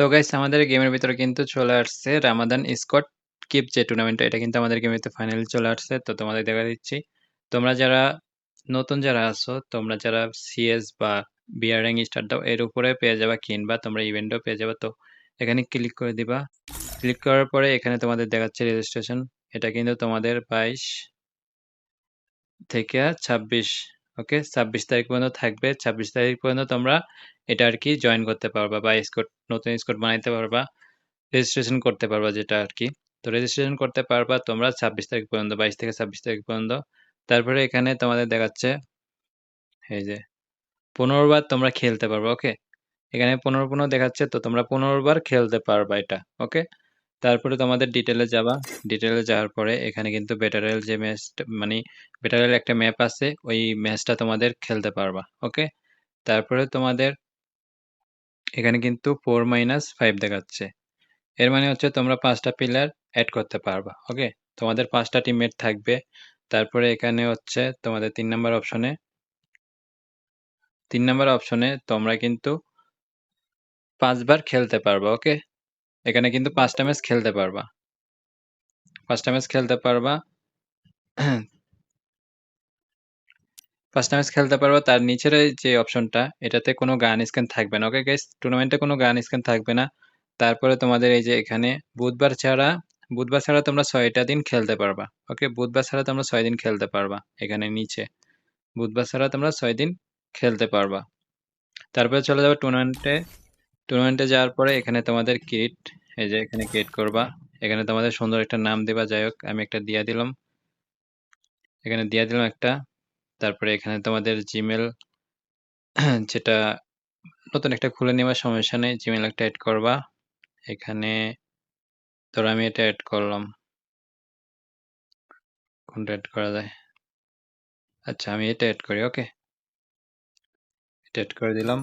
তো গাইস আমাদের গেমের ভিতরে কিন্তু চলে আসছে রামাদান স্কোয়াড কিপ যে টুর্নামেন্টটা, এটা কিন্তু আমাদের গেমের ভিতরে ফাইনালি চলে আসছে। তো তোমাদের দেখা দিচ্ছি, তোমরা যারা নতুন যারা আছো, তোমরা যারা সিএস বা বিআর র্যাঙ্ক স্টার্ট দাও, এর উপরে পেয়ে যাবা, কিনবা তোমরা ইভেন্টও পেয়ে যাবে। তো এখানে ক্লিক করে দিবা। ক্লিক করার পরে এখানে তোমাদের দেখাচ্ছে রেজিস্ট্রেশন। এটা কিন্তু তোমাদের 22 থেকে 26, ওকে 26 তারিখ পর্যন্ত থাকবে। 26 তারিখ পর্যন্ত তোমরা এটা আর কি জয়েন করতে পারবা বা স্কোয়াড, নতুন স্কোয়াড বানাইতে পারবা, রেজিস্ট্রেশন করতে পারবা যেটা আর কি। তো রেজিস্ট্রেশন করতে পারবা তোমরা 26 তারিখ পর্যন্ত, 22 থেকে 26 তারিখ পর্যন্ত। তারপরে এখানে তোমাদের দেখাচ্ছে এই যে 15 বার তোমরা খেলতে পারবা, ওকে। এখানে 15 দেখাচ্ছে, তো তোমরা 15 বার খেলতে পারবা এটা, ওকে। তারপরে তোমাদের ডিটেলে যাবা। ডিটেলে যাওয়ার পরে এখানে কিন্তু বেটারেল যে ম্যাচ, মানে বেটারেল একটা ম্যাপ আছে, ওই ম্যাচটা তোমাদের খেলতে পারবা, ওকে। তারপরে তোমাদের এখানে কিন্তু 4-5 দেখাচ্ছে। এর মানে হচ্ছে তোমরা 5টা প্লেয়ার অ্যাড করতে পারবা, ওকে। তোমাদের 5টা টিমমেট থাকবে। তারপরে এখানে হচ্ছে তোমাদের 3 নম্বর অপশনে তোমরা কিন্তু 5 বার খেলতে পারবা, ওকে। এখানে কিন্তু 5টা ম্যাচ খেলতে পারবা, 5টা ম্যাচ খেলতে পারবা। 5টা ম্যাচ খেলতে পারবা। তার নিচের এই যে অপশনটা, এটাতে কোনো গান স্ক্যান থাকবে না, ওকে গাইস। টুর্নামেন্টে কোনো গান স্ক্যান থাকবে না। তারপরে তোমাদের এই যে এখানে বুধবার ছাড়া, বুধবার ছাড়া তোমরা 6টা দিন খেলতে পারবা, ওকে। বুধবার ছাড়া তোমরা 6 দিন খেলতে পারবা। এখানে নিচে বুধবার ছাড়া তোমরা 6 দিন খেলতে পারবা। তারপরে চলে যাবে টুর্নামেন্টে। টুর্নামেন্টে যাওয়ার পরে এখানে তোমাদের কিট, এই যে এখানে ক্রিয়েট করবা। এখানে তোমাদের সুন্দর একটা নাম দিবা, যাই হোক আমি একটা দিয়া দিলাম, এখানে দিয়া দিলাম একটা। তারপরে এখানে তোমাদের জিমেল যেটা নতুন একটা খুলে নেওয়ার সমস্যা নেই, জিমেল একটা অ্যাড করবা এখানে। ধরো আমি এটা অ্যাড করলাম, কোনটা অ্যাড করা যায়? আচ্ছা আমি এটা অ্যাড করি, ওকে। এটা অ্যাড করে দিলাম।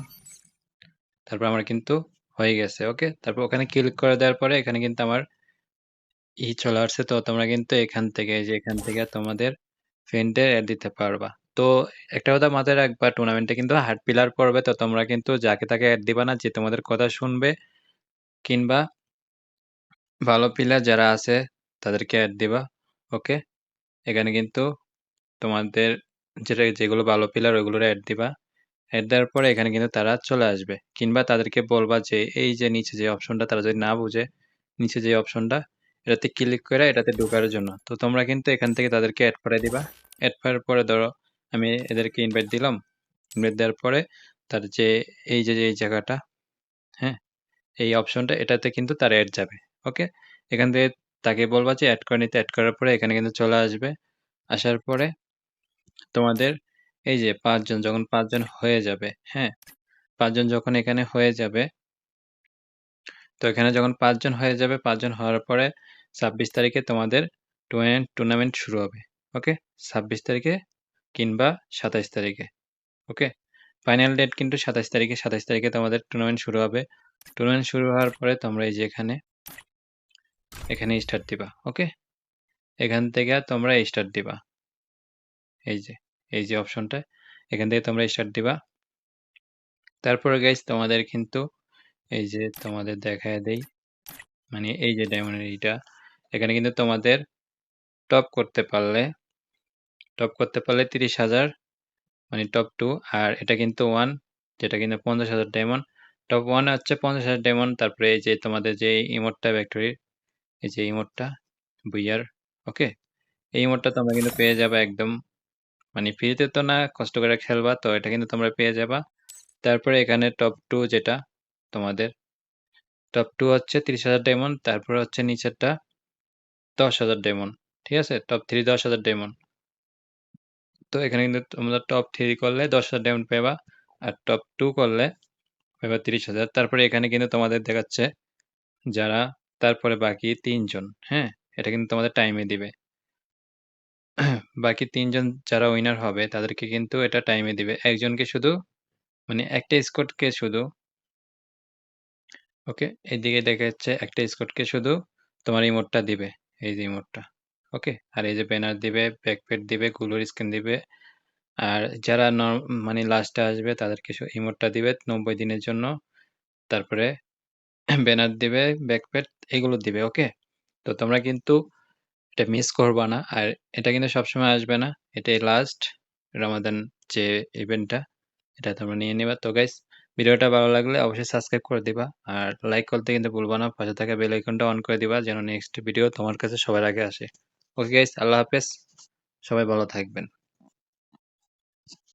তারপর আমার কিন্তু হয়ে গেছে, ওকে। তারপর ওখানে ক্লিক করে দেওয়ার পরে এখানে কিন্তু আমার চলে আসছে। তো তোমরা কিন্তু এখান থেকে, এই যে এখান থেকে তোমাদের ফ্রেন্ডের অ্যাড দিতে পারবা। তো একটা কথা মাথায় রাখবা, টুর্নামেন্টে কিন্তু হার্ড পিলার পড়বে, তো তোমরা কিন্তু যাকে তাকে অ্যাড দিবা না, যে তোমাদের কথা শুনবে কিংবা ভালো পিলার যারা আছে তাদেরকে অ্যাড দিবা, ওকে। এখানে কিন্তু তোমাদের যেগুলো ভালো পিলার ওইগুলোর অ্যাড দিবা। অ্যাড দেওয়ার পরে এখানে কিন্তু তারা চলে আসবে, কিংবা তাদেরকে বলবা যে এই যে নিচে যে অপশনটা, তারা যদি না বুঝে, নিচে যে অপশনটা, এটাতে ক্লিক করে এটাতে ঢোকার জন্য। তো তোমরা কিন্তু এখান থেকে তাদেরকে অ্যাড করে দিবা। অ্যাড করার পরে ধরো আমি এদেরকে ইনভাইট দিলাম। ইনভাইট দেওয়ার পরে তার যে এই জায়গাটা, হ্যাঁ, এই অপশনটা, এটাতে কিন্তু তার অ্যাড যাবে, ওকে। এখান থেকে তাকে বলবা যে অ্যাড করে নিতে। অ্যাড করার পরে এখানে কিন্তু চলে আসবে। আসার পরে তোমাদের এই যে 5 জন, যখন 5 জন হয়ে যাবে, হ্যাঁ, 5 জন যখন এখানে হয়ে যাবে, তো এখানে যখন 5 জন হয়ে যাবে, 5 জন হওয়ার পরে 26 তারিখে তোমাদের টুর্নামেন্ট শুরু হবে, ওকে। 26 তারিখে কিংবা 27 তারিখে, ওকে। ফাইনাল ডেট কিন্তু 27 তারিখে। 27 তারিখে তোমাদের টুর্নামেন্ট শুরু হবে। টুর্নামেন্ট শুরু হওয়ার পরে তোমরা এই যে এখানে, এখানে স্টার্ট দিবা, ওকে। এখান থেকে তোমরা স্টার্ট দিবা, এই যে এই যে অপশনটা, এখান থেকে তোমরা স্টার্ট দিবা। তারপরে গাইস তোমাদের কিন্তু এই যে তোমাদের দেখায় দেই, মানে এই যে ডায়মন্ডের এইটা, এখানে কিন্তু তোমাদের টপ করতে পারলে, 30,000, মানে টপ 2। আর এটা কিন্তু 1, যেটা কিন্তু 50,000 ডায়মন্ড। টপ 1 হচ্ছে 50,000 ডায়মন্ড। তারপরে এই যে তোমাদের যে ইমোটটা ফ্যাক্টরির, এই যে ইমোটটা বুইয়ার, ওকে। এই ইমোটটা তোমরা কিন্তু পেয়ে যাবে একদম, মানে ফ্রিতে তো না, কষ্ট করে খেলবা, তো এটা কিন্তু তোমরা পেয়ে যাবা। তারপরে এখানে টপ 2 যেটা তোমাদের, টপ 2 হচ্ছে 30,000 ডায়মন্ড। তারপরে হচ্ছে নিচেরটা 10,000 ডায়মন্ড, ঠিক আছে। Top 3 10,000 diamond. তো এখানে কিন্তু তোমরা টপ 3 করলে 10,000 ডায়মন্ড পেবা, আর টপ 2 করলে পেবা 30,000। তারপরে এখানে কিন্তু তোমাদের দেখাচ্ছে যারা তারপরে বাকি 3 জন, হ্যাঁ, এটা কিন্তু তোমাদের টাইমে দিবে। বাকি 3 জন যারা উইনার হবে তাদেরকে কিন্তু এটা টাইমে দিবে, একজনকে শুধু, মানে একটা স্কোয়াডকে শুধু, ওকে। এইদিকে দেখা যাচ্ছে একটা স্কোয়াডকে শুধু তোমার ইমোটটা দিবে, এই যে ইমোটটা, ওকে। আর এই যে ব্যানার দিবে, ব্যাকপ্যাক দিবে, গুলোর স্ক্যান দিবে। আর যারা মানে লাস্টে আসবে তাদেরকে ইমোটটা দিবে 90 দিনের জন্য। তারপরে ব্যানার দিবে, ব্যাকপ্যাক এগুলো দিবে। ওকে, তো তোমরা কিন্তু এটা মিস করবা না। আর এটা কিন্তু সবসময় আসবে না, এটাই লাস্ট রমাদান যে ইভেন্টটা, এটা তোমরা নিয়ে নিবা। তো গাইস, ভিডিওটা ভালো লাগলে অবশ্যই সাবস্ক্রাইব করে দিবা, আর লাইক করতে কিন্তু ভুলবা না, পাশে থাকা বেল আইকনটা অন করে দিবা যেন নেক্সট ভিডিও তোমার কাছে সবার আগে আসে। ওকে গাইস, আল্লাহ হাফেজ, সবাই ভালো থাকবেন।